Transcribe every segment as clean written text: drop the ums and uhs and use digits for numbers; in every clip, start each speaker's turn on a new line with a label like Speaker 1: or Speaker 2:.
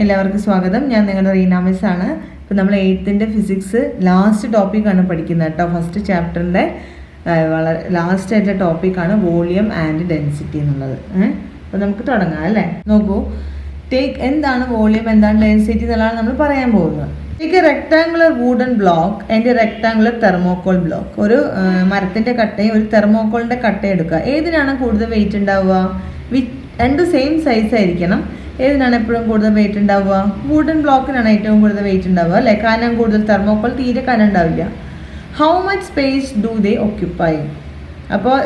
Speaker 1: എല്ലാവർക്കും സ്വാഗതം. ഞാൻ നിങ്ങളുടെ റീന മിസ് ആണ്. ഇപ്പോൾ നമ്മൾ 8th ഫിസിക്സ് ലാസ്റ്റ് ടോപ്പിക്കാണ് പഠിക്കുന്നത് കേട്ടോ. ഫസ്റ്റ് ചാപ്റ്ററിൻ്റെ വളരെ ലാസ്റ്റ് ആയിട്ടുള്ള ടോപ്പിക്കാണ് വോളിയം ആൻഡ് ഡെൻസിറ്റി എന്നുള്ളത്. അപ്പോൾ നമുക്ക് തുടങ്ങാം അല്ലേ. നോക്കൂ, എന്താണ് വോളിയം, എന്താണ് ഡെൻസിറ്റി എന്നുള്ളതാണ് നമ്മൾ പറയാൻ പോകുന്നത്. Take a rectangular wooden block and rectangular thermocol block. ഒരു മരത്തിൻ്റെ കട്ടയും ഒരു തെർമോക്കോളിൻ്റെ കട്ടയും എടുക്കുക. ഏതിനാണ് കൂടുതൽ വെയിറ്റ് ഉണ്ടാവുക? രണ്ടും സെയിം സൈസ് ആയിരിക്കണം. ഏതിനാണ് എപ്പോഴും കൂടുതൽ വെയിറ്റ് ഉണ്ടാവുക? വുഡൻ ബ്ലോക്കിനാണ് ഏറ്റവും കൂടുതൽ വെയിറ്റ് ഉണ്ടാവുക അല്ലേ. കനം കൂടുതൽ, തെർമോക്കോൾ തീരെ കനം ഉണ്ടാവില്ല. How much space do they occupy? അപ്പോൾ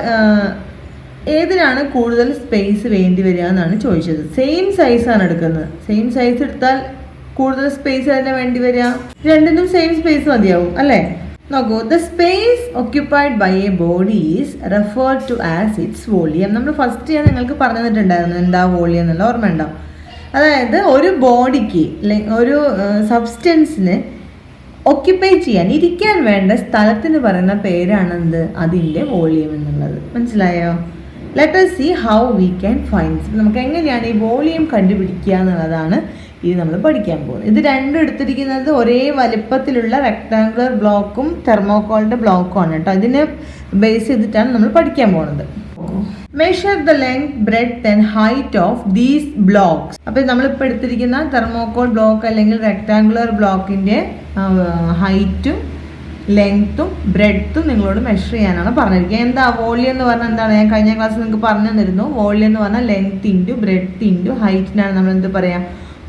Speaker 1: ഏതിനാണ് കൂടുതൽ സ്പേസ് വേണ്ടി വരിക എന്നാണ് ചോദിച്ചത്. സെയിം സൈസാണ് എടുക്കുന്നത്. സെയിം സൈസ് എടുത്താൽ കൂടുതൽ സ്പേസ് തന്നെ വേണ്ടി വരിക. രണ്ടിനും സെയിം സ്പേസ് മതിയാവും അല്ലേ. നോക്കൂ, the space occupied by a body is referred to as its volume. നമ്മൾ ഫസ്റ്റ് ഞാൻ നിങ്ങൾക്ക് പറഞ്ഞു തന്നിട്ടുണ്ടായിരുന്നു എന്താ വോളിയം എന്നുള്ള ഓർമ്മ ഉണ്ടാവും. അതായത് ഒരു ബോഡിക്ക് ഒരു സബ്സ്റ്റൻസിന് ഒക്യുപ്പൈ ചെയ്യാൻ, ഇരിക്കാൻ വേണ്ട സ്ഥലത്തിന് പറയുന്ന പേരാണെന്ത്? അതിൻ്റെ വോളിയം എന്നുള്ളത്. മനസ്സിലായോ? Let us see how we can find. നമുക്ക് എങ്ങനെയാണ് ഈ വോളിയം കണ്ടുപിടിക്കുക എന്നുള്ളതാണ് ഇത് നമ്മൾ പഠിക്കാൻ പോകുന്നത്. ഇത് രണ്ടും എടുത്തിരിക്കുന്നത് ഒരേ വലിപ്പത്തിലുള്ള റെക്ടാങ്കുലർ ബ്ലോക്കും തെർമോക്കോളിൻ്റെ ബ്ലോക്കും ആണ് കേട്ടോ. ഇതിനെ ബേസ് ചെയ്തിട്ടാണ് നമ്മൾ പഠിക്കാൻ പോകുന്നത്. Measure the length, breadth and height of these blocks. അപ്പോൾ നമ്മളിപ്പോൾ എടുത്തിരിക്കുന്ന തെർമോക്കോൾ ബ്ലോക്ക് അല്ലെങ്കിൽ റെക്ടാങ്കുലർ ബ്ലോക്കിൻ്റെ ഹൈറ്റും ലെങ്ത്തും ബ്രെഡ്ത്തും നിങ്ങളോട് മെഷർ ചെയ്യാനാണ് പറഞ്ഞിരിക്കുക. എന്താ വോളിയം എന്ന് പറഞ്ഞാൽ എന്താണ്? ഞാൻ കഴിഞ്ഞ ക്ലാസ്സിൽ നിങ്ങൾക്ക് പറഞ്ഞു തന്നിരുന്നു. വോളിയം എന്ന് പറഞ്ഞാൽ ലെങ്ത് ഇൻറ്റു ബ്രെഡ്ത്ത് ഇൻറ്റു ഹൈറ്റിനാണ് നമ്മൾ എന്ത് പറയാം?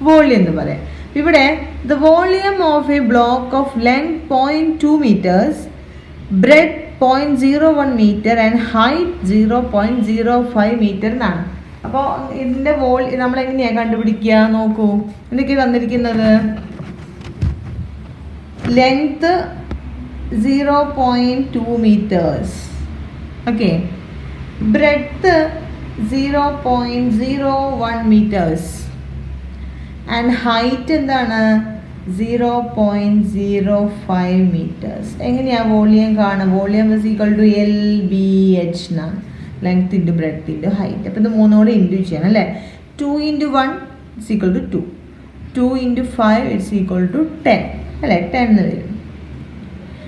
Speaker 1: വോളിയം എന്ന് പറയാം. ഇവിടെ the volume of A block of length 0.2 meters, breadth 0.01 meter and height 0.05 meter എന്നാണ്. അപ്പോൾ ഇതിൻ്റെ നമ്മൾ എങ്ങനെയാണ് കണ്ടുപിടിക്കുക? നോക്കൂ, എന്തൊക്കെയാണ് തന്നിരിക്കുന്നത്? Length 0.2 meters, okay. Breadth 0.01 meters and height എന്താണ്? 0.05 meters. എങ്ങനെയാണ് വോളിയം കാണുക? Volume is equal to LBH എന്നാണ്. Length into breadth into height. അപ്പോൾ ഇത് മൂന്നോടെ ഇൻറ്റു ചെയ്യണം അല്ലേ. 2 × 1 is equal to 2, 2 × 5 it's equal to 10 അല്ലേ. 10 എന്ന് വരും.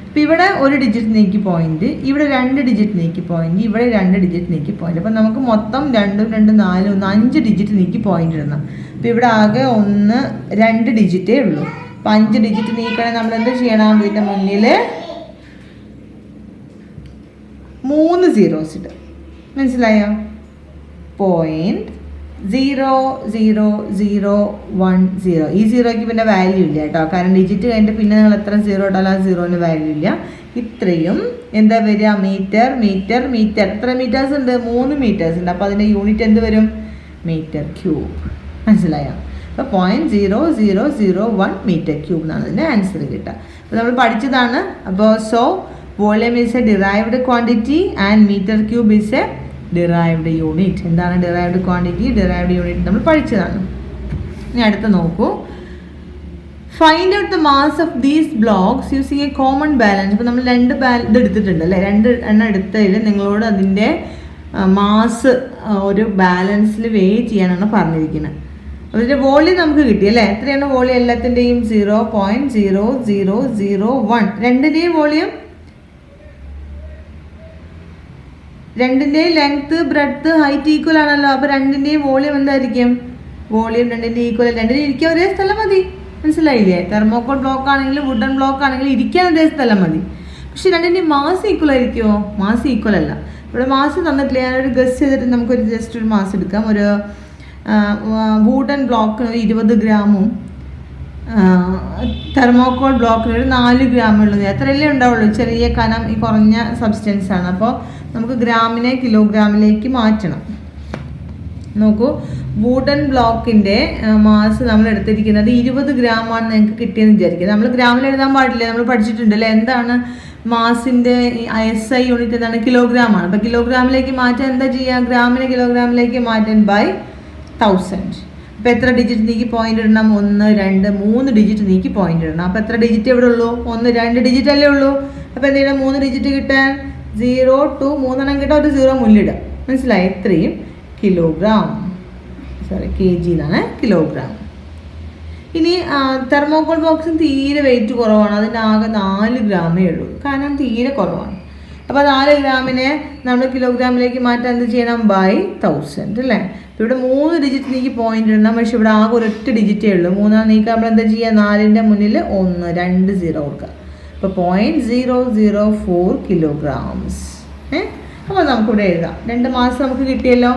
Speaker 1: അപ്പോൾ ഇവിടെ ഒരു ഡിജിറ്റ് നീക്കി പോയിന്റ്, ഇവിടെ 2 ഡിജിറ്റ് നീക്കി പോയിന്റ്, ഇവിടെ 2 ഡിജിറ്റ് നീക്കി പോയിന്റ്. അപ്പോൾ നമുക്ക് മൊത്തം 2, 2, 4, 5 ഡിജിറ്റ് നീക്കി പോയിന്റ് ഇടണം. അപ്പോൾ ഇവിടെ ആകെ 2 ഡിജിറ്റേ ഉള്ളൂ. അപ്പോൾ 5 ഡിജിറ്റ് നീക്കണേ നമ്മൾ എന്ത് ചെയ്യണം? ഇതിൻ്റെ മുന്നിൽ 3 zeros ഇടും. മനസ്സിലായോ? 0.00010. ഈ സീറോയ്ക്ക് പിന്നെ വാല്യൂ ഇല്ല കേട്ടോ. കാരണം ഡിജിറ്റ് കഴിഞ്ഞിട്ട് പിന്നെ നിങ്ങൾ എത്ര സീറോ ഇട്ടാലും ആ സീറോന് വാല്യൂ ഇല്ല. ഇത്രയും എന്താ വരിക? Metre metre metre. എത്ര മീറ്റേഴ്സ് ഉണ്ട്? 3 മീറ്റേഴ്സ് ഉണ്ട്. അപ്പോൾ അതിൻ്റെ യൂണിറ്റ് എന്ത് വരും? Metre cube. മനസ്സിലായോ? അപ്പോൾ 0.0001 മീറ്റർ ക്യൂബ് എന്നാണ് അതിൻ്റെ ആൻസർ കിട്ടുക. അപ്പോൾ നമ്മൾ പഠിച്ചതാണ്. അപ്പോൾ volume is A derived quantity and metre cube is A derived unit. എന്താണ് ഡിറൈവ്ഡ് ക്വാണ്ടിറ്റി, ഡിറൈവ്ഡ് യൂണിറ്റ് നമ്മൾ പഠിച്ചതാണ്. ഇനി അടുത്ത് നോക്കൂ. Find out the mass of these blocks using A common balance. ഇപ്പോൾ നമ്മൾ 2 ഇത് എടുത്തിട്ടുണ്ട് അല്ലേ. 2 എണ്ണം എടുത്തതിൽ നിങ്ങളോട് അതിൻ്റെ മാസ് ഒരു ബാലൻസിൽ വെയ് ചെയ്യാനാണ് പറഞ്ഞിരിക്കുന്നത്. അതിൻ്റെ വോളിയം നമുക്ക് കിട്ടി അല്ലേ. എത്രയാണ് വോളിയം എല്ലാത്തിൻ്റെയും? 0.0001. രണ്ടിൻ്റെയും വോളിയം, രണ്ടിൻ്റെയും ലെങ്ത്ത് ബ്രെഡ്ത്ത് ഹൈറ്റ് ഈക്വൽ ആണല്ലോ. അപ്പോൾ രണ്ടിൻ്റെയും വോളിയം എന്തായിരിക്കും? വോളിയം രണ്ടിൻ്റെ ഈക്വൽ. രണ്ടിനും ഇരിക്കാൻ ഒരേ സ്ഥലം മതി. മനസ്സിലായില്ലേ? തെർമോക്കോൾ ബ്ലോക്ക് ആണെങ്കിലും വുഡൻ ബ്ലോക്ക് ആണെങ്കിലും ഇരിക്കാൻ ഒരേ സ്ഥലം മതി. പക്ഷെ രണ്ടിൻ്റെയും മാസ് ഈക്വൽ ആയിരിക്കുമോ? മാസ് ഈക്വൽ അല്ല. ഇവിടെ മാസ് തന്നിട്ടില്ല. ഞാനൊരു ഗസ് ചെയ്തിട്ട് നമുക്കൊരു ജസ്റ്റ് ഒരു മാസ് എടുക്കാം. ഒരു വുഡൻ ബ്ലോക്കിന് 20 ഗ്രാമും തെർമോക്കോൾ ബ്ലോക്കിന് ഒരു 4 ഗ്രാമുള്ളത്. എത്രയല്ലേ ഉണ്ടാവുള്ളൂ? ചെറിയ കനം, ഈ കുറഞ്ഞ സബ്സ്റ്റൻസ് ആണ്. അപ്പോൾ നമുക്ക് ഗ്രാമിനെ കിലോഗ്രാമിലേക്ക് മാറ്റണം. നോക്കൂ, വുഡൻ ബ്ലോക്കിൻ്റെ മാസ് നമ്മൾ എടുത്തിരിക്കുന്നത് 20 ഗ്രാമാണ് നിങ്ങൾക്ക് കിട്ടിയെന്ന് വിചാരിക്കുക. നമ്മൾ ഗ്രാമിൽ എഴുതാൻ പാടില്ല. നമ്മൾ പഠിച്ചിട്ടുണ്ടല്ലേ എന്താണ് മാസിൻ്റെ SI യൂണിറ്റ് എന്താണ്? കിലോഗ്രാമാണ്. അപ്പോൾ കിലോഗ്രാമിലേക്ക് മാറ്റാൻ എന്താ ചെയ്യുക? ഗ്രാമിനെ കിലോഗ്രാമിലേക്ക് മാറ്റാൻ ബൈ 1000. അപ്പോൾ എത്ര ഡിജിറ്റ് നീക്കി പോയിന്റ് ഇടണം? 1, 2, 3 ഡിജിറ്റ് നീക്കി പോയിന്റ് ഇടണം. അപ്പോൾ എത്ര ഡിജിറ്റ് എവിടെ ഉള്ളൂ? 1, 2 ഡിജിറ്റ് അല്ലേ ഉള്ളൂ. അപ്പോൾ എന്ത് ചെയ്യണം? 3 ഡിജിറ്റ് കിട്ടാൻ 0, 2, 3 എണ്ണം കിട്ടാൻ ഒരു 0 മുന്നിലിടുക. മനസ്സിലായി? ഇത്രയും കിലോഗ്രാം, സോറി kg എന്നാണ്, കിലോഗ്രാം. ഇനി തെർമോകോൾ ബോക്സിന് തീരെ വെയിറ്റ് കുറവാണ്, അതിൻ്റെ ആകെ 4 ഗ്രാമേ ഉള്ളൂ, കാരണം തീരെ കുറവാണ്. അപ്പോൾ 4 ഗ്രാമിനെ നമ്മൾ കിലോഗ്രാമിലേക്ക് മാറ്റാൻ എന്ത് ചെയ്യണം? ബൈ 1000 അല്ലേ. അപ്പോൾ ഇവിടെ 3 ഡിജിറ്റ് നീക്കി പോയിന്റ് ഇടണം, പക്ഷെ ഇവിടെ ആകെ ഒരൊറ്റ ഡിജിറ്റേ ഉള്ളൂ. 3 നീക്കാൻ നമ്മൾ എന്താ ചെയ്യുക? 4ൻ്റെ മുന്നിൽ 1 2 0 കൊടുക്കുക. അപ്പോൾ 0.004 കിലോഗ്രാംസ്. അപ്പോൾ നമുക്കിവിടെ എഴുതാം. 2 മാസം നമുക്ക് കിട്ടിയല്ലോ.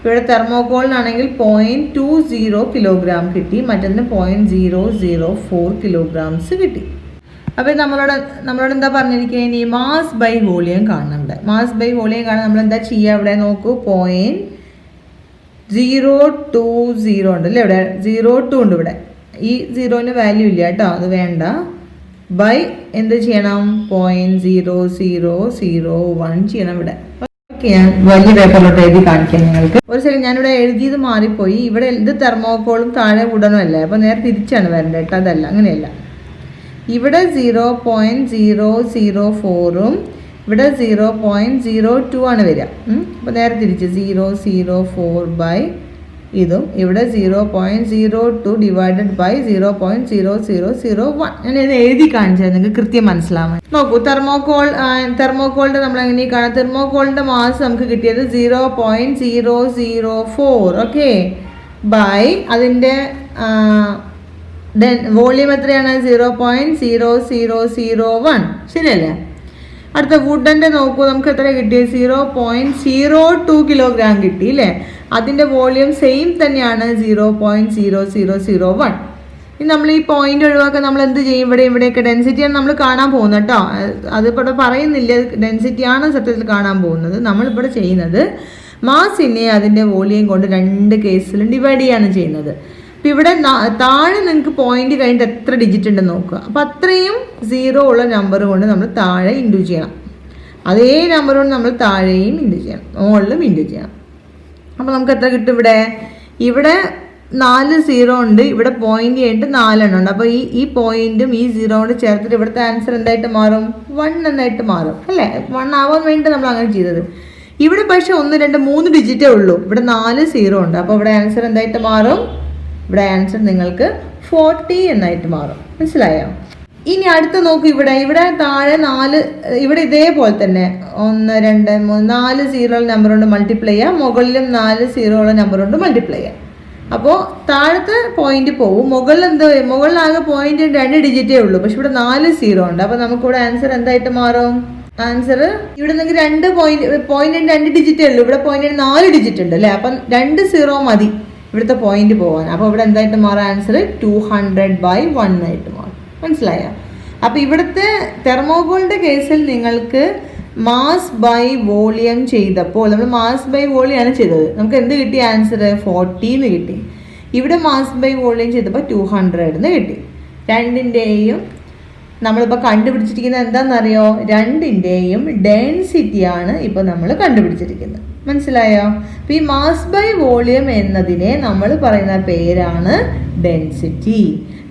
Speaker 1: ഇവിടെ തെർമോകോളിനാണെങ്കിൽ 0.20 കിലോഗ്രാം കിട്ടി, മറ്റൊന്നിന് 0.004 കിലോഗ്രാംസ് കിട്ടി. അപ്പോൾ നമ്മളോട് എന്താ പറഞ്ഞിരിക്കുക? ഇനി മാസ് ബൈ വോളിയം കാണുന്നുണ്ട്. മാസ് ബൈ വോളിയം കാണാൻ നമ്മൾ എന്താ ചെയ്യുക? ഇവിടെ നോക്കൂ, 0.020 ഉണ്ട് അല്ലേ, ഇവിടെ 0.2 ഉണ്ട്. ഇവിടെ ഈ 0ന് വാല്യൂ ഇല്ല കേട്ടോ, അത് വേണ്ട. ബൈ എന്ത് ചെയ്യണം? 0.0001 ചെയ്യണം ഇവിടെ. ഓക്കെ, ഞാൻ വലിയ പേപ്പറിലോട്ട് എഴുതി കാണിക്കാം നിങ്ങൾക്ക്. ഒരു സെക്കൻഡ്, ഞാനിവിടെ എഴുതിയത് മാറിപ്പോയി. ഇവിടെ ഇത് തെർമോകോളും താഴെ ഉടനും അല്ലേ, അപ്പോൾ നേരെ തിരിച്ചാണ് വരേണ്ടത് കേട്ടോ, അതല്ല, അങ്ങനെയല്ല. ഇവിടെ 0.004ഉം ഇവിടെ 0.02 ആണ് വരിക. അപ്പോൾ നേരെ തിരിച്ച് 004 ബൈ ഇതും ഇവിടെ 0.02 ഡിവൈഡഡ് ബൈ 0.0001. ഞാൻ ഇത് എഴുതി കാണിച്ചത് നിങ്ങൾക്ക് കൃത്യം മനസ്സിലാവാൻ. നോക്കൂ, തെർമോകോളിൻ്റെ നമ്മൾ എങ്ങനെയാണ് കാണാം? തെർമോകോളിൻ്റെ മാസ് നമുക്ക് കിട്ടിയത് 0.004, ഓക്കെ, ബൈ അതിൻ്റെ വോളിയം എത്രയാണ്? 0.0001, ശരിയല്ലേ? അടുത്ത വുഡൻ്റെ നോക്കൂ, നമുക്ക് എത്ര കിട്ടിയത്? 0.02 കിലോഗ്രാം കിട്ടി അല്ലേ. അതിൻ്റെ വോളിയം സെയിം തന്നെയാണ്, 0.0001. ഇനി നമ്മൾ ഈ പോയിന്റ് ഒഴിവാക്കാൻ നമ്മൾ എന്ത് ചെയ്യും? ഇവിടെയൊക്കെ ഡെൻസിറ്റിയാണ് നമ്മൾ കാണാൻ പോകുന്നത് കേട്ടോ. അതിവിടെ പറയുന്നില്ല ഡെൻസിറ്റിയാണ് സത്യത്തിൽ കാണാൻ പോകുന്നത്. നമ്മളിവിടെ ചെയ്യുന്നത് മാസിനെ അതിൻ്റെ വോളിയം കൊണ്ട് 2 കേസിലും ഡിവൈഡ് ചെയ്യാണ് ചെയ്യുന്നത്. അപ്പോൾ ഇവിടെ താഴെ നിങ്ങൾക്ക് പോയിന്റ് കഴിഞ്ഞിട്ട് എത്ര ഡിജിറ്റ് ഉണ്ടെന്ന് നോക്കുക. അപ്പോൾ അത്രയും 0 ഉള്ള നമ്പർ കൊണ്ട് നമ്മൾ താഴെ ഇൻറ്റു ചെയ്യണം. അതേ നമ്പർ കൊണ്ട് നമ്മൾ താഴെയും ഇൻറ്റു ചെയ്യണം, മുകളിലും ഇൻറ്റു ചെയ്യണം. അപ്പോൾ നമുക്ക് എത്ര കിട്ടും? ഇവിടെ 4 0 ഉണ്ട്, ഇവിടെ പോയിന്റ് കഴിഞ്ഞിട്ട് 4 എണ്ണം ഉണ്ട്. അപ്പോൾ ഈ പോയിന്റും ഈ 0 കൊണ്ട് ചേർത്തിട്ട് ഇവിടുത്തെ ആൻസർ എന്തായിട്ട് മാറും? 1 എന്നായിട്ട് മാറും അല്ലേ. 1 ആവാൻ വേണ്ടി നമ്മൾ അങ്ങനെ ചെയ്തത്. ഇവിടെ പക്ഷേ 1 2 3 ഡിജിറ്റേ ഉള്ളൂ, ഇവിടെ 4 0 ഉണ്ട്. അപ്പോൾ ഇവിടെ ആൻസർ എന്തായിട്ട് മാറും? ഇവിടെ ആൻസർ നിങ്ങൾക്ക് 40 എന്നായിട്ട് മാറും. മനസ്സിലായോ? ഇനി അടുത്ത നോക്കൂ, ഇവിടെ താഴെ 4, ഇവിടെ ഇതേപോലെ തന്നെ 1 2 3 4 0 നമ്പർ കൊണ്ട് മൾട്ടിപ്ലൈ ചെയ്യാം, മുകളിലും 4 0 നമ്പർ കൊണ്ട് മൾട്ടിപ്ലൈ ചെയ്യാം. അപ്പോൾ താഴത്തെ പോയിന്റ് പോവും, മുകളിലാകെ പോയിന്റ് 2 ഡിജിറ്റേ ഉള്ളൂ, പക്ഷെ ഇവിടെ 4 0 ഉണ്ട്. അപ്പോൾ നമുക്കിവിടെ ആൻസർ എന്തായിട്ട് മാറും? ആൻസർ ഇവിടെ നിങ്ങൾക്ക് 2 പോയിന്റ് 2 ഡിജിറ്റേ ഉള്ളൂ, ഇവിടെ പോയിന്റ് 4 ഡിജിറ്റ് ഉണ്ട് അല്ലേ. അപ്പം 2 0 മതി ഇവിടുത്തെ പോയിന്റ് പോകാൻ. അപ്പോൾ ഇവിടെ എന്തായിട്ട് മാറും? ആൻസർ 200/1 ആയിട്ട് മാറും. മനസ്സിലായോ? അപ്പോൾ ഇവിടുത്തെ തെർമോകോളിൻ്റെ കേസിൽ നിങ്ങൾക്ക് മാസ് ബൈ വോളിയം ചെയ്തപ്പോൾ നമ്മൾ മാസ് ബൈ വോളിയാണ് ചെയ്തത്, നമുക്ക് എന്ത് കിട്ടി? ആൻസർ 40 എന്ന് കിട്ടി. ഇവിടെ മാസ് ബൈ വോളിയം ചെയ്തപ്പോൾ 200 എന്ന് കിട്ടി. രണ്ടിൻ്റെയും നമ്മളിപ്പോൾ കണ്ടുപിടിച്ചിരിക്കുന്നത് എന്താണെന്നറിയോ? രണ്ടിൻ്റെയും ഡെൻസിറ്റിയാണ് ഇപ്പോൾ നമ്മൾ കണ്ടുപിടിച്ചിരിക്കുന്നത്. മനസ്സിലായോ? അപ്പോൾ ഈ മാസ് ബൈ വോളിയം എന്നതിനെ നമ്മൾ പറയുന്ന പേരാണ് ഡെൻസിറ്റി.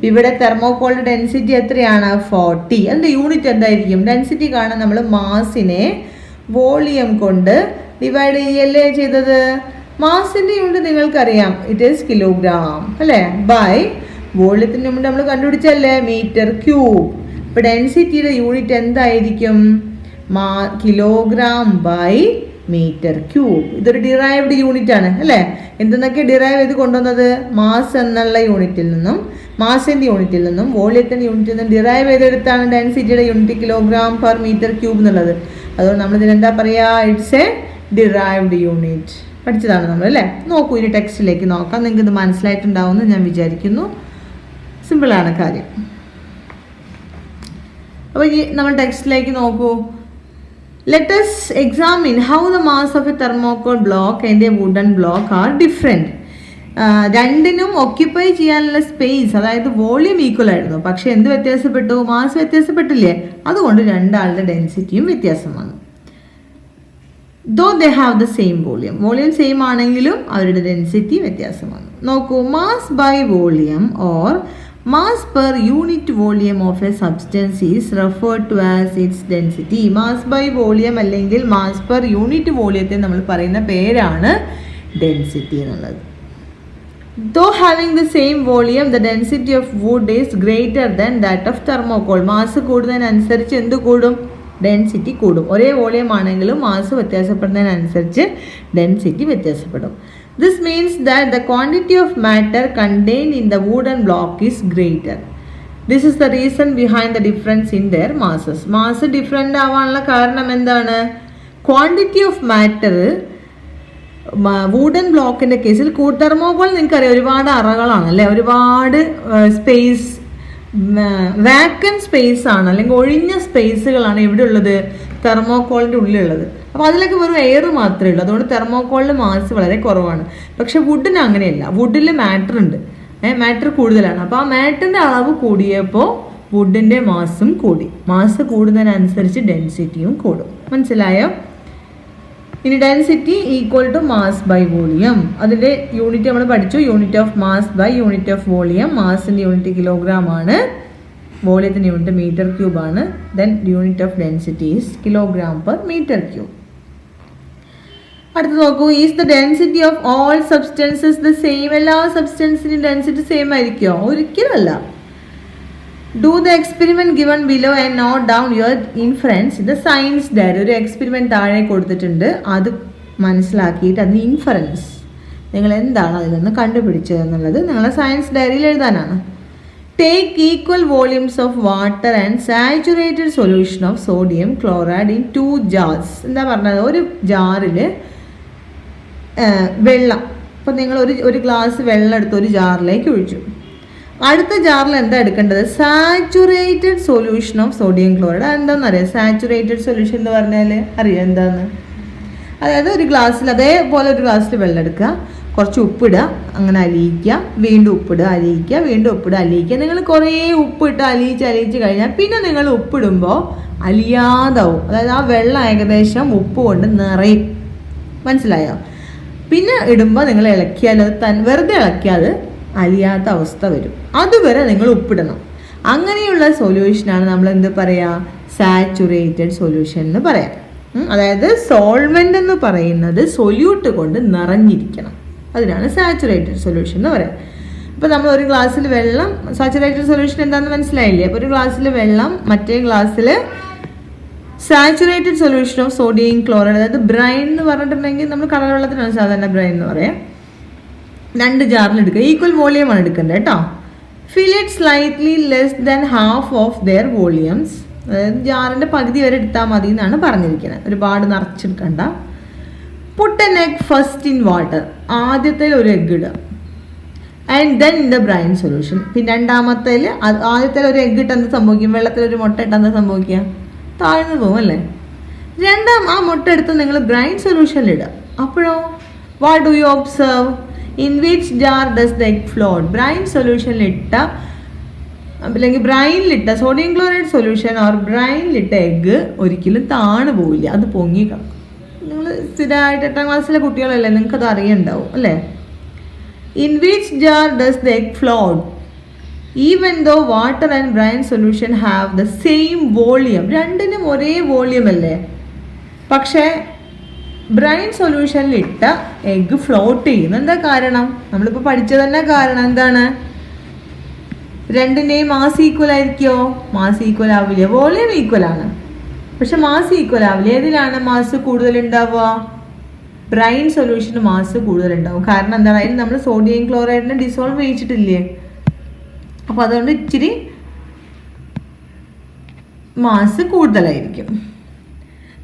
Speaker 1: ഇവിടെ തെർമോകോളിൻ്റെ ഡെൻസിറ്റി എത്രയാണ്? 40. അതിൻ്റെ യൂണിറ്റ് എന്തായിരിക്കും? ഡെൻസിറ്റി കാണാൻ നമ്മൾ മാസിനെ വോളിയം കൊണ്ട് ഡിവൈഡ് ചെയ്യല്ലേ ചെയ്തത്. മാസിൻ്റെ യൂണിറ്റ് നിങ്ങൾക്കറിയാം, ഇറ്റ് ഈസ് കിലോഗ്രാം അല്ലേ. ബൈ വോളിയത്തിൻ്റെ യൂണിറ്റ് നമ്മൾ കണ്ടുപിടിച്ചല്ലേ, മീറ്റർ ക്യൂബ്. ഇപ്പോൾ ഡെൻസിറ്റിയുടെ യൂണിറ്റ് എന്തായിരിക്കും? Kilogram by metre cube. ഇതൊരു ഡിറൈവ്ഡ് യൂണിറ്റ് ആണ് അല്ലേ. എന്തെന്നൊക്കെ ഡിറൈവ് ചെയ്ത് കൊണ്ടുവന്നത്? മാസ് എന്നുള്ള യൂണിറ്റിൽ നിന്നും, മാസിൻ്റെ യൂണിറ്റിൽ നിന്നും, വോളിയത്തിൻ്റെ യൂണിറ്റിൽ നിന്നും ഡിറൈവ് ചെയ്തെടുത്താണ് ഡെൻസിറ്റിയുടെ unit kilogram per metre cube എന്നുള്ളത്. അതുകൊണ്ട് നമ്മൾ ഇതിനെന്താ പറയുക? It's a derived unit. പഠിച്ചതാണ് നമ്മൾ അല്ലേ. നോക്കൂ, ഇനി ടെക്സ്റ്റിലേക്ക് നോക്കാം. നിങ്ങൾക്ക് ഇത് മനസ്സിലായിട്ടുണ്ടാവുമെന്ന് ഞാൻ വിചാരിക്കുന്നു. സിമ്പിളാണ് കാര്യം. അപ്പോൾ ഈ നമ്മൾ ടെക്സ്റ്റിലേക്ക് നോക്കൂ. Let us examine how the mass of a thermocol block and a wooden block are different. രണ്ടിനും ഒക്യുപ്പൈ ചെയ്യാനുള്ള സ്പേസ്, അതായത് വോളിയം ഈക്വൽ ആയിരുന്നു, പക്ഷെ എന്ത് വ്യത്യാസപ്പെട്ടു? മാസ് വ്യത്യാസപ്പെട്ടില്ലേ. അതുകൊണ്ട് രണ്ടാളുടെ ഡെൻസിറ്റിയും വ്യത്യാസം വന്നു. Though they have the same volume same ആണെങ്കിലും അവരുടെ ഡെൻസിറ്റി വ്യത്യാസം വന്നു. നോക്കൂ, mass by volume or mass per unit volume of a substance is referred to as its density. mass by volume അല്ലെങ്കിൽ mass per unit വോളിയത്തെ നമ്മൾ പറയുന്ന പേരാണ് density എന്നുള്ളത്. Though having the same volume, the density of wood is greater than that of thermocol. Mass കൂടുന്നതിനനുസരിച്ച് എന്ത് കൂടും? Density കൂടും. ഒരേ വോളിയം ആണെങ്കിലും മാസ് വ്യത്യാസപ്പെടുന്നതിനനുസരിച്ച് ഡെൻസിറ്റി വ്യത്യാസപ്പെടും. This means that the quantity of matter contained in the wooden block is greater. This is the reason behind the difference in their masses. Mass different ആവാനുള്ള കാരണം എന്താണ്? ക്വാണ്ടിറ്റി ഓഫ് മാറ്റർ വുഡൻ ബ്ലോക്കിൻ്റെ കേസിൽ thermocol നിങ്ങൾക്കറിയാം ഒരുപാട് അറകളാണ് അല്ലേ, ഒരുപാട് space വാക്കൻ space ആണ്, അല്ലെങ്കിൽ ഒഴിഞ്ഞ സ്പേസുകളാണ് എവിടെ ഉള്ളത്? തെർമോകോളിൻ്റെ ഉള്ളിലുള്ളത്. അപ്പോൾ അതിലൊക്കെ വെറും എയർ മാത്രമേ ഉള്ളൂ. അതുകൊണ്ട് തെർമോകോളിൻ്റെ മാസ് വളരെ കുറവാണ്. പക്ഷെ വുഡിന് അങ്ങനെയല്ല, വുഡിൽ മാറ്റർ ഉണ്ട്, മാറ്റർ കൂടുതലാണ്. അപ്പോൾ ആ മാറ്ററിൻ്റെ അളവ് കൂടിയപ്പോൾ വുഡിൻ്റെ മാസും കൂടി. മാസ് കൂടുന്നതിനനുസരിച്ച് ഡെൻസിറ്റിയും കൂടും. മനസ്സിലായോ? ഇനി density equal to mass by volume. അതിൻ്റെ യൂണിറ്റ് നമ്മൾ പഠിച്ചു, unit of mass by unit of volume. മാസിൻ്റെ യൂണിറ്റ് കിലോഗ്രാം ആണ്, വോളിയത്തിൻ്റെ യൂണിറ്റ് മീറ്റർ ക്യൂബ് ആണ്. Then unit of density is kilogram per metre cube. അടുത്ത് നോക്കൂ, is the density of all substances the same? എല്ലാ സബ്സ്റ്റൻസിൻ്റെ ഡെൻസിറ്റി സെയിം ആയിരിക്കുമോ? ഒരിക്കലല്ല. Do the experiment given below and note down your inference. ഇത് science diary, ഒരു experiment താഴെ കൊടുത്തിട്ടുണ്ട്, അത് മനസ്സിലാക്കിയിട്ട് അതിന് ഇൻഫറൻസ് നിങ്ങൾ എന്താണ് അതിൽ നിന്ന് കണ്ടുപിടിച്ചത് എന്നുള്ളത് നിങ്ങളെ സയൻസ് ഡയറിയിൽ എഴുതാനാണ്. Take equal volumes of water and saturated solution of sodium chloride in 2 jars. എന്താ പറഞ്ഞത്? ഒരു ജാറിൽ വെള്ളം, അപ്പോൾ നിങ്ങൾ ഒരു ഗ്ലാസ് വെള്ളം എടുത്ത് ഒരു ജാറിലേക്ക് ഒഴിച്ചു. അടുത്ത ജാറിൽ എന്താ എടുക്കേണ്ടത്? Saturated solution of sodium chloride. എന്താണെന്ന് അറിയാം? സാച്ചുറേറ്റഡ് സൊല്യൂഷൻ എന്ന് പറഞ്ഞാൽ അറിയാം എന്താന്ന്? അതായത് ഒരു ഗ്ലാസ്സിൽ, അതേപോലെ ഒരു ഗ്ലാസ്സിൽ വെള്ളം എടുക്കുക, കുറച്ച് ഉപ്പിടുക, അങ്ങനെ അലിയിക്കുക, വീണ്ടും ഉപ്പിടുക, അലിയിക്കുക, വീണ്ടും ഉപ്പിടുക, അലിയിക്കുക. നിങ്ങൾ കുറേ ഉപ്പിട്ട് അലിയിച്ച് കഴിഞ്ഞാൽ പിന്നെ നിങ്ങൾ ഉപ്പിടുമ്പോൾ അലിയാതാവും. അതായത് ആ വെള്ളം ഏകദേശം ഉപ്പ് കൊണ്ട് നിറയും. മനസ്സിലായോ? പിന്നെ ഇടുമ്പോൾ നിങ്ങൾ ഇളക്കിയാൽ വെറുതെ ഇളക്കിയാൽ അലിയാത്ത അവസ്ഥ വരും. അതുവരെ നിങ്ങൾ ഉപ്പിടണം. അങ്ങനെയുള്ള സൊല്യൂഷനാണ് നമ്മൾ എന്ത് പറയുക? സാച്ചുറേറ്റഡ് സൊല്യൂഷൻ എന്ന് പറയാം. അതായത് സോൾവെൻ്റ് എന്ന് പറയുന്നത് സൊല്യൂട്ട് കൊണ്ട് നിറഞ്ഞിരിക്കണം. അതിനാണ് സാച്ചുറേറ്റഡ് സൊല്യൂഷൻ എന്ന് പറയാം. അപ്പോൾ നമ്മൾ ഒരു ഗ്ലാസ്സിൽ വെള്ളം, സാച്ചുറേറ്റഡ് സൊല്യൂഷൻ എന്താണെന്ന് മനസ്സിലായില്ലേ? അപ്പോൾ ഒരു ഗ്ലാസ്സിൽ വെള്ളം, മറ്റേ ഗ്ലാസ്സിൽ saturated solution of sodium chloride, അതായത് ബ്രൈൻ എന്ന് പറഞ്ഞിട്ടുണ്ടെങ്കിൽ നമ്മൾ കളർ വെള്ളത്തിനാണ് സാധാരണ ബ്രൈൻ എന്ന് പറയാം. 2 ജാറിൽ എടുക്കുക. ഈക്വൽ വോളിയം ആണ് എടുക്കേണ്ടത് കേട്ടോ. Fill it slightly less than half of their volumes. അതായത് ജാറിൻ്റെ പകുതി വരെ എടുത്താൽ മതി എന്നാണ് പറഞ്ഞിരിക്കുന്നത്, ഒരുപാട് നിറച്ചെടുക്കണ്ട. Put an egg first in water. ആദ്യത്തിൽ ഒരു എഗ് ഇടുക. And then in the brine solution. പിന്നെ രണ്ടാമത്തേൽ ആദ്യത്തിൽ ഒരു എഗ് ഇട്ട് എന്ത് സംഭവിക്കും? വെള്ളത്തിൽ ഒരു മുട്ട ഇട്ട് എന്താ സംഭവിക്കുക? താഴ്ന്നു പോകും അല്ലേ? ആ മുട്ട എടുത്ത് നിങ്ങൾ ബ്രൈൻ സൊല്യൂഷനിൽ ഇടുക. അപ്പോഴോ what do you observe? In which jar does the egg float? ബ്രൈൻ സൊല്യൂഷനിലിട്ട, അല്ലെങ്കിൽ ബ്രൈനിലിട്ട സോഡിയം ക്ലോറൈഡ് സൊല്യൂഷൻ ഓർ ബ്രൈനിലിട്ട എഗ്ഗ് ഒരിക്കലും താണു പോവില്ല, അത് പൊങ്ങി കിടക്കും. നിങ്ങൾ സ്ഥിരമായിട്ട് 8ാം ക്ലാസ്സിലെ കുട്ടികളല്ലേ, നിങ്ങൾക്കത് അറിയണ്ടാവും അല്ലേ? In which jar does the egg float? Even though water and brine solution have the same volume. രണ്ടിനും ഒരേ വോളിയം അല്ലേ? പക്ഷേ ബ്രൈൻ സൊല്യൂഷനിലിട്ട എഗ്ഗ് ഫ്ലോട്ട് ചെയ്യുന്നു. എന്താ കാരണം? നമ്മളിപ്പോൾ പഠിച്ചത് തന്നെ കാരണം എന്താണ്? രണ്ടിൻ്റെയും മാസ് ഈക്വൽ ആയിരിക്കുമോ? മാസ് ഈക്വൽ ആവില്ല. വോളിയം ഈക്വൽ ആണ്, പക്ഷെ മാസ് ഈക്വൽ ആവില്ല. ഏതിലാണ് മാസ് കൂടുതൽ ഉണ്ടാവുക? ബ്രൈൻ സൊല്യൂഷന് മാസ് കൂടുതലുണ്ടാവും. കാരണം എന്താണ്? അതിൽ നമ്മൾ സോഡിയം ക്ലോറൈഡിനെ ഡിസോൾവ് ചെയ്യിച്ചിട്ടില്ലേ? അപ്പോൾ അതുകൊണ്ട് ഇച്ചിരി മാസ് കൂടുതലായിരിക്കും.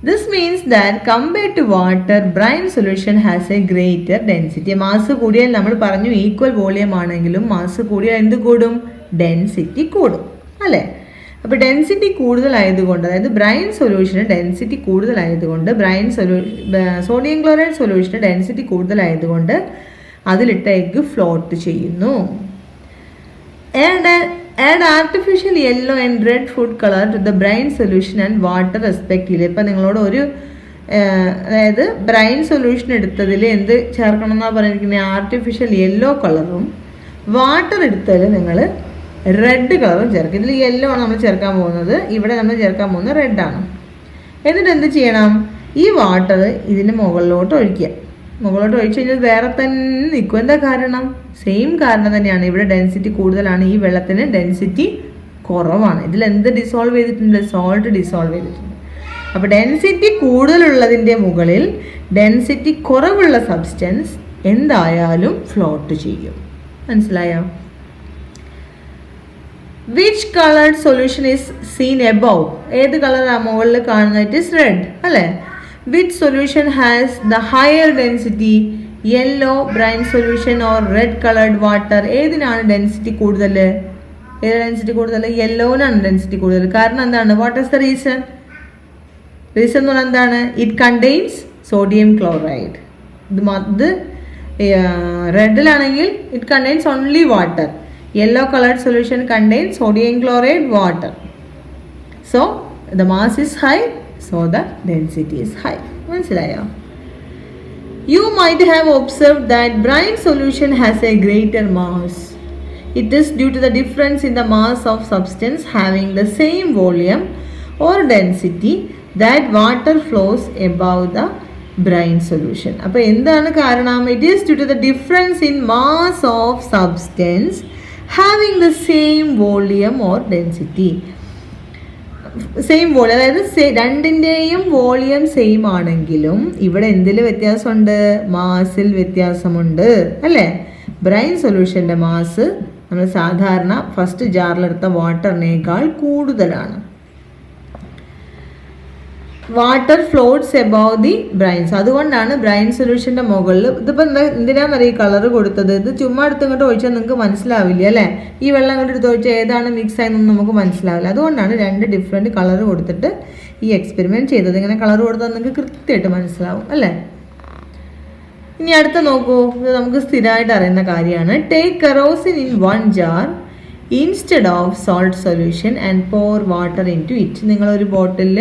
Speaker 1: This means that compared to water, brine solution has a greater density. Mass കൂടിയാൽ നമ്മൾ പറഞ്ഞു ഈക്വൽ വോളിയം ആണെങ്കിലും മാസ് കൂടിയാൽ എന്ത് കൂടും? ഡെൻസിറ്റി കൂടും അല്ലേ? അപ്പോൾ ഡെൻസിറ്റി കൂടുതലായതുകൊണ്ട്, അതായത് ബ്രൈൻ സൊല്യൂഷന് ഡെൻസിറ്റി കൂടുതലായതുകൊണ്ട്, സോഡിയം ക്ലോറൈഡ് സൊല്യൂഷന് ഡെൻസിറ്റി കൂടുതലായതുകൊണ്ട് അതിലിട്ട എഗ്ഗ് ഫ്ലോട്ട് ചെയ്യുന്നു. Add artificial yellow and red food colour to the brine solution and water respectively. ഇപ്പം നിങ്ങളോട് അതായത് ബ്രൈൻ സൊല്യൂഷൻ എടുത്തതിൽ എന്ത് ചേർക്കണം എന്നാണ് പറഞ്ഞിരിക്കുന്നത്? ആർട്ടിഫിഷ്യൽ യെല്ലോ കളറും വാട്ടർ എടുത്തതിൽ നിങ്ങൾ റെഡ് കളറും ചേർക്കും. ഇതിൽ യെല്ലോ ആണ് നമ്മൾ ചേർക്കാൻ പോകുന്നത്, ഇവിടെ നമ്മൾ ചേർക്കാൻ പോകുന്നത് റെഡാണ്. എന്നിട്ട് എന്ത് ചെയ്യണം? ഈ വാട്ടർ ഇതിൻ്റെ മുകളിലോട്ട് ഒഴിക്കുക. മുകളിലോട്ട് ഒഴിച്ചു കഴിഞ്ഞാൽ വേറെ തന്നെ നിൽക്കും. എന്താ കാരണം? സെയിം കാരണം തന്നെയാണ്. ഇവിടെ ഡെൻസിറ്റി കൂടുതലാണ്, ഈ വെള്ളത്തിന് ഡെൻസിറ്റി കുറവാണ്. ഇതിൽ എന്ത് ഡിസോൾവ് ചെയ്തിട്ടുണ്ട്? സോൾട്ട് ഡിസോൾവ് ചെയ്തിട്ടുണ്ട്. അപ്പോൾ ഡെൻസിറ്റി കൂടുതലുള്ളതിൻ്റെ മുകളിൽ ഡെൻസിറ്റി കുറവുള്ള സബ്സ്റ്റൻസ് എന്തായാലും ഫ്ലോട്ട് ചെയ്യും. മനസ്സിലായോ? Which coloured solution is seen above? ഏത് കളറാണ് മുകളിൽ കാണുന്നത്? ഇറ്റ് ഈസ് റെഡ് അല്ലേ? Which solution has the higher density? Yellow brine solution or red coloured water? ഏതിനാണ് ഡെൻസിറ്റി കൂടുതൽ? ഏത് ഡെൻസിറ്റി കൂടുതൽ? യെല്ലോനാണ് ഡെൻസിറ്റി കൂടുതൽ. കാരണം എന്താണ്? What is the reason? Reason എന്ന് പറഞ്ഞാൽ എന്താണ്? It contains sodium chloride. ഇത് റെഡിലാണെങ്കിൽ it contains only water. Yellow coloured solution contains sodium chloride, water. So the mass is high, so the density is high. മനസ്സിലായോ? You might have observed that brine solution has a greater mass. It is due to the difference in the mass of substance having the same volume or density that water flows above the brine solution. അപ്പോൾ എന്താണ് കാരണം? It is due to the difference in mass of substance having the same volume or density. Same volume, അതായത് രണ്ടിൻ്റെയും volume same ആണെങ്കിലും ഇവിടെ എന്തിൽ വ്യത്യാസമുണ്ട്? മാസിൽ വ്യത്യാസമുണ്ട് അല്ലേ? ബ്രൈൻ സൊല്യൂഷൻ്റെ മാസ് നമ്മൾ സാധാരണ ഫസ്റ്റ് ജാറിലെടുത്ത വാട്ടറിനേക്കാൾ കൂടുതലാണ്. Water floats above the brains. അതുകൊണ്ടാണ് ബ്രൈൻ സൊല്യൂഷൻ്റെ മുകളിൽ ഇതിപ്പോൾ എന്തിനാണെന്നറിയാം ഈ കളർ കൊടുത്തത്? ഇത് ചുമ്മാ എടുത്ത് ഇങ്ങോട്ട് ഒഴിച്ചാൽ നിങ്ങൾക്ക് മനസ്സിലാവില്ല അല്ലേ? ഈ വെള്ളം ഇങ്ങോട്ട് എടുത്ത് ഒഴിച്ചാൽ ഏതാണ് മിക്സ് ആയെന്നൊന്നും നമുക്ക് മനസ്സിലാവില്ല. അതുകൊണ്ടാണ് രണ്ട് ഡിഫറെൻറ്റ് കളർ കൊടുത്തിട്ട് ഈ എക്സ്പെരിമെൻറ്റ് ചെയ്തത്. ഇങ്ങനെ കളർ കൊടുത്താൽ നിങ്ങൾക്ക് കൃത്യമായിട്ട് മനസ്സിലാവും അല്ലേ? ഇനി അടുത്ത നോക്കൂ, ഇത് നമുക്ക് സ്ഥിരമായിട്ട് അറിയുന്ന കാര്യമാണ്. Take kerosene in 1 jar instead of salt solution and pour water into it. നിങ്ങളൊരു ബോട്ടിലിൽ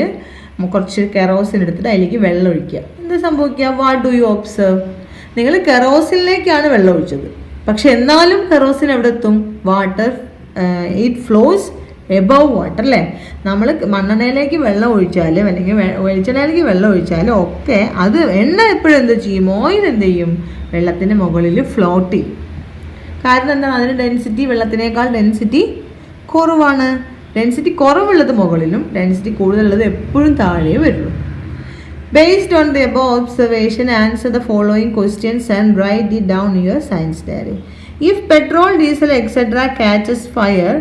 Speaker 1: കുറച്ച് കെറോസിൻ എടുത്തിട്ട് അതിലേക്ക് വെള്ളം ഒഴിക്കുക. എന്ത് സംഭവിക്കുക? What do you observe? നിങ്ങൾ കെറോസിനിലേക്കാണ് വെള്ളം ഒഴിച്ചത്, പക്ഷെ എന്നാലും കെറോസിൻ എവിടെ എത്തും? Water, it flows above water അല്ലേ? നമ്മൾ മണ്ണെണ്ണയിലേക്ക് വെള്ളം ഒഴിച്ചാലും അല്ലെങ്കിൽ വെളിച്ചെണ്ണയിലേക്ക് വെള്ളം ഒഴിച്ചാലും ഒക്കെ അത് എണ്ണ എപ്പോഴും എന്ത് ചെയ്യും? ഓയിൽ എന്ത് ചെയ്യും? വെള്ളത്തിൻ്റെ മുകളിൽ ഫ്ലോട്ട് ചെയ്യും. കാരണം എന്താണ്? അതിന് ഡെൻസിറ്റി വെള്ളത്തിനേക്കാൾ ഡെൻസിറ്റി കുറവാണ്. ഡെൻസിറ്റി കുറവുള്ളത് മുകളിലും ഡെൻസിറ്റി കൂടുതലുള്ളത് എപ്പോഴും താഴെ വരുള്ളൂ. Based on the above observation answer the following questions and write it down your science diary. If petrol, diesel etcetera catches fire,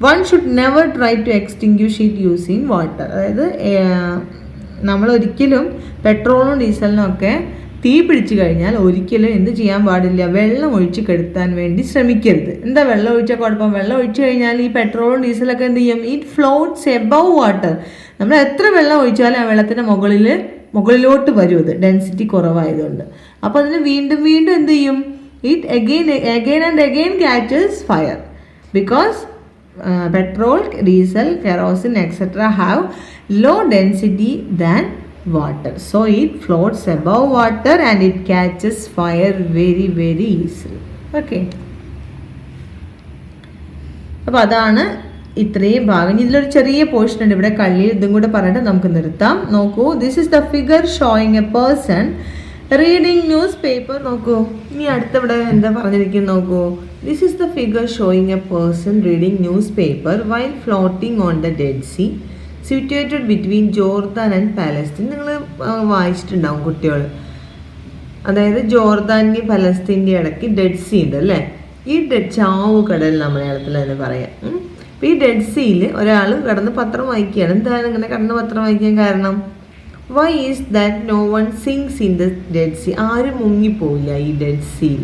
Speaker 1: one should never try to extinguish it using water. അതായത് നമ്മളൊരിക്കലും പെട്രോളും ഡീസലിനും ഒക്കെ തീ പിടിച്ചു കഴിഞ്ഞാൽ ഒരിക്കലും എന്ത് ചെയ്യാൻ പാടില്ല? വെള്ളം ഒഴിച്ച് കെടുത്താൻ വേണ്ടി ശ്രമിക്കരുത്. എന്താ വെള്ളം ഒഴിച്ചാൽ കുഴപ്പം? വെള്ളം ഒഴിച്ചു കഴിഞ്ഞാൽ ഈ പെട്രോളും ഡീസലൊക്കെ എന്ത് ചെയ്യും? It floats above water. നമ്മൾ എത്ര വെള്ളം ഒഴിച്ചാലും ആ വെള്ളത്തിൻ്റെ മുകളിലോട്ട് വരും, അത് ഡെൻസിറ്റി കുറവായതുകൊണ്ട്. അപ്പോൾ അതിന് വീണ്ടും വീണ്ടും എന്ത് ചെയ്യും? It again and again catches fire because petrol, diesel, kerosene, etc. have low density than water. So it floats above water and it catches fire very, very easily. Okay. അപ്പോൾ അതാണ് ഇത്രയും ഭാഗം. ഇതിലൊരു ചെറിയ പോർഷൻ ഉണ്ട് ഇവിടെ കള്ളിയിൽ, ഇതും കൂടെ പറഞ്ഞിട്ട് നമുക്ക് നിർത്താം. നോക്കൂ, this is the figure showing a person reading newspaper. നോക്കൂ, ഇനി അടുത്തവിടെ എന്താ പറഞ്ഞിരിക്കുന്നത് നോക്കൂ. This is the figure showing a person reading newspaper while floating on the dead Sea situated between Jordan and Palestine. നിങ്ങൾ വായിച്ചിട്ടുണ്ടാവും കുട്ടികൾ. അതായത് ജോർദാൻ്റെയും പലസ്തീൻ്റെ ഇടയ്ക്ക് ഡെഡ് സീ ഉണ്ട് അല്ലേ? ഈ ചാവ് കടൽ മലയാളത്തിൽ തന്നെ പറയാം. അപ്പോൾ ഈ ഡെഡ് സീയിൽ ഒരാൾ കിടന്ന് പത്രം വായിക്കുകയാണ്. എന്താണ് ഇങ്ങനെ കിടന്ന് പത്രം വായിക്കാൻ കാരണം? Why is that no one sinks in the dead sea? ആരും മുങ്ങിപ്പോവില്ല ഈ ഡെഡ് സീയിൽ.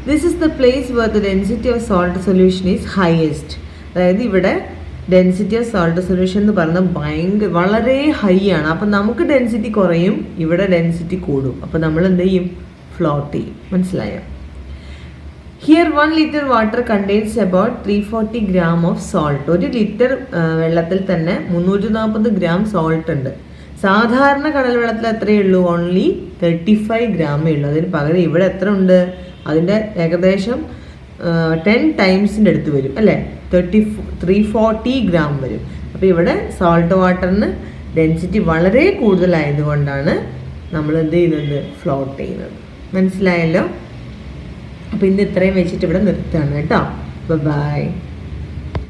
Speaker 1: This is the place where the density of salt solution is highest. അതായത് ഇവിടെ ഡെൻസിറ്റി ഓഫ് സോൾട്ട് സൊല്യൂഷൻ എന്ന് പറയുന്നത് വളരെ ഹൈ ആണ്. അപ്പം നമുക്ക് ഡെൻസിറ്റി കുറയും, ഇവിടെ ഡെൻസിറ്റി കൂടും. അപ്പോൾ നമ്മൾ എന്ത് ചെയ്യും? ഫ്ലോട്ട് ചെയ്യും. മനസ്സിലായോ? Here 1 liter water contains about 340 gram of salt. 1 litre വെള്ളത്തിൽ തന്നെ 340 gram സോൾട്ട് ഉണ്ട്. സാധാരണ കടൽ വെള്ളത്തിൽ എത്രയേ ഉള്ളൂ? ഓൺലി 35 gram ഉള്ളൂ. അതിന് പകരം ഇവിടെ എത്ര ഉണ്ട്? അതിൻ്റെ ഏകദേശം 10 ടൈംസിൻ്റെ അടുത്ത് വരും അല്ലേ? 340 gram വരും. അപ്പോൾ ഇവിടെ സോൾട്ട് വാട്ടറിന് ഡെൻസിറ്റി വളരെ കൂടുതലായതുകൊണ്ടാണ് നമ്മൾ എന്ത് ചെയ്യുന്നത്? ഫ്ലോട്ട് ചെയ്യുന്നത്. മനസ്സിലായല്ലോ. അപ്പോൾ ഇന്ന് ഇത്രയും വെച്ചിട്ട് ഇവിടെ നിർത്തുകയാണ് കേട്ടോ. ബൈ.